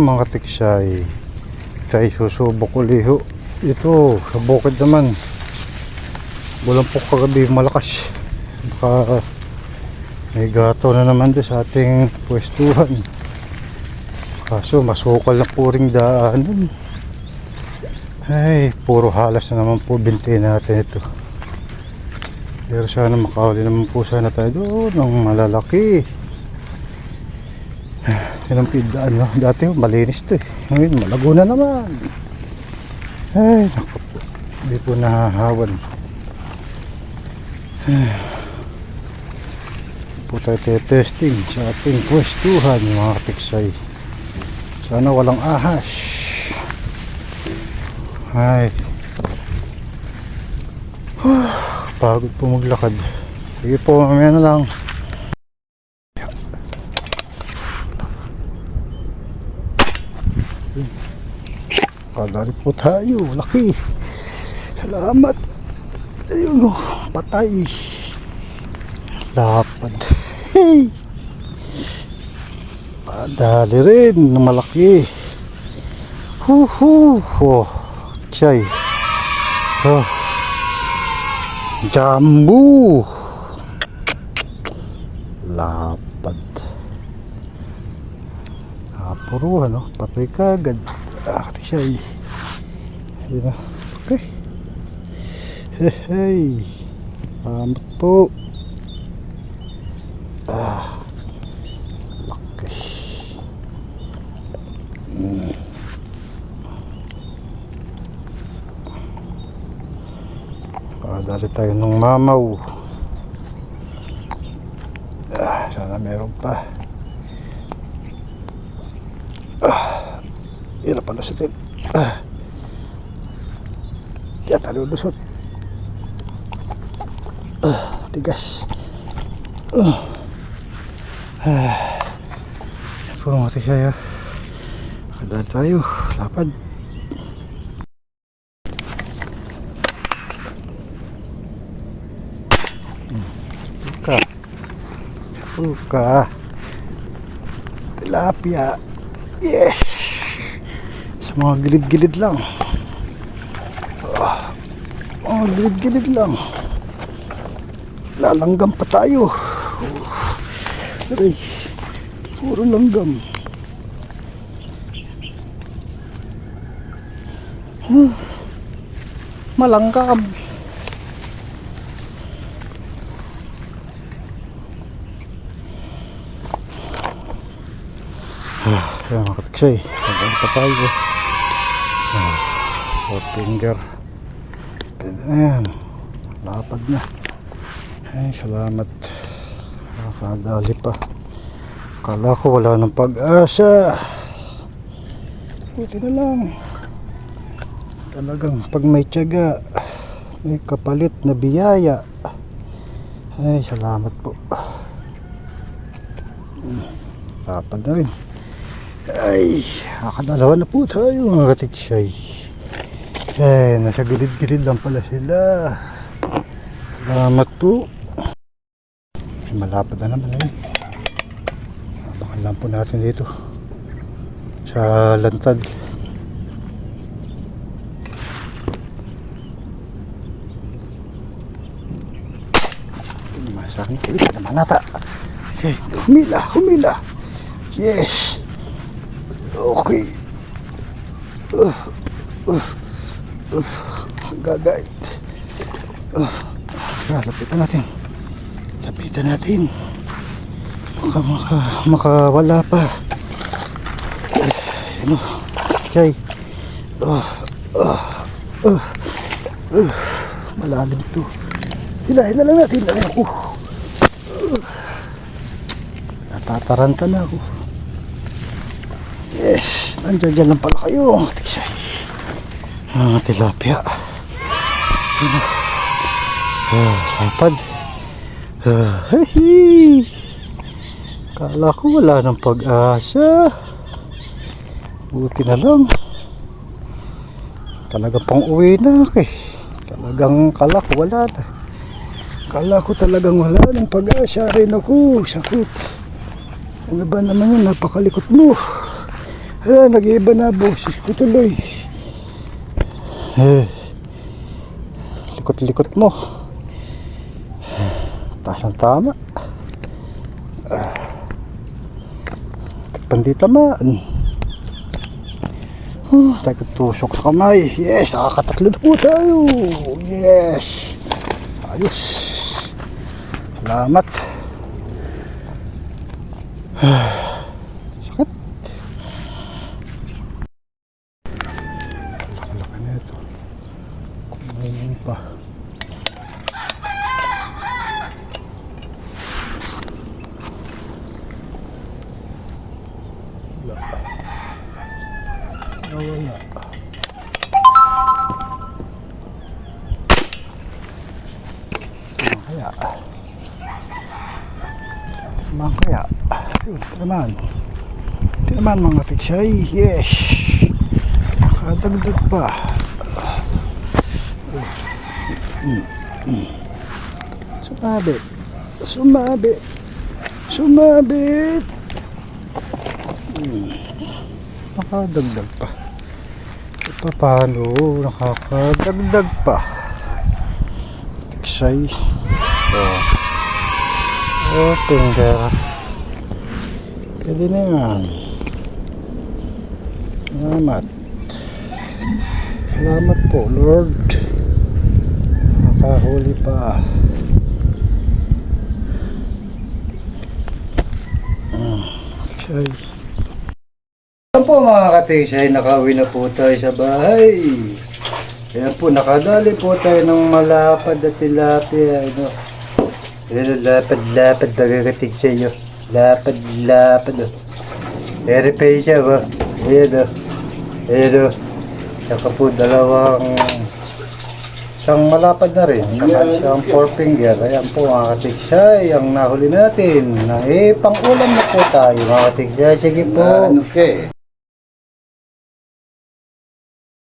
mga tiksay, kay susubok uli ho. Ito sa bukid naman, walang po kagabi malakas, baka may gato na naman doon sa ating pwestuhan. Kaso masukal na po ring daanan. Ay, puro halas na naman po binti natin ito. Pero sana makahuli naman po sana tayo doon ng malalaki. Yan ang pidaan, no? Dati malinis ito eh. Ngayon malago na naman. Ay, naku po. Hindi po nahahawan. Po tayo testing sa ating pwestuhan, mga tiksay. Sana walang ahas. Ay, pagod po maglakad. Sige po, mamaya na lang. Kadali po tayo, laki. Salamat. Ayun o, patay. Lapad. Hey, padali rin na malaki. Oh, chay. Oh, jambu. Lapad. Puro ano, patay kagad. Chay. Ayun na. Okay. Hey. Salamat po. Laki. Dali tayo ng mamaw. Sana meron pa. Hirap pala sa tin. Diyan tayo lusot. Tigas. Puro mati siya. Kadali tayo. Lapad. Puka. Tilapia. Yes. Sa mga gilid-gilid lang. Mga gilid-gilid lang. Lalanggam pa tayo. Aray. Puro langgam. Malanggam. Kaya mga katiksay, nagano pa tayo. 4 finger. Pwede na yan. Lapad na. Ay, salamat. Nakakadali pa. Akala ko wala ng pag-asa. Buti na lang. Talagang pag may tiyaga, may kapalit na biyaya. Ay, salamat po. Lapad na rin. Ay, nakadalawa na po tayo mga katiksay. Eh, nasa gilid-gilid lang pala sila. Salamat po. Malapad na naman yun. Baka lang po natin dito sa lantad. Masakit ulit naman nata. Okay, humila. Yes. Okay. Gagay. Lapitan natin. Makawala pa. Ano? Okay. Malalim to. Hilahin na lang natin. Natataranta na ako. Yes, nandiyan lang pala kayo. Tiksay. Tilapia. Sapad. Kala ko wala ng pag-asa. Buti na lang. Talaga pang uwi na ako eh. Talagang kala ko wala na. Kala ko talagang wala ng pag-asa rin ako. Sakit. Ang iba naman yun, napakalikot mo. Nag-iiba na boses ko tuloy. Likot-likot mo. Taas ng tama. Panditamaan. Tusok sa kamay. Yes, nakakatatlo na po tayo. Yes. Ayos. Salamat. Sakit. Laki-laki na ito. Kumain pa. Wala. Kaya yun naman mga tiksay. Yes, nakadagdag pa. Sumabit nakadagdag pa. Paano nakakadagdag pa tiksay. Finger. Pwede na yan. Salamat po Lord. Nakahuli pa. Tiksay. Ayan po mga katiksay, nakauwi na po tayo sa bahay. Ayan po, nakadali po tayo ng malapad at tilapia. Lapad-lapad nagagatig sa iyo. Lapad-lapad. Verify siya ba? Ayan o. Saka po isang malapad na rin. Saka isang 4 finger. Ayan po mga katiksay, ang nahuli natin. Pang-ulam na po tayo mga katiksay. Sige po. Okay.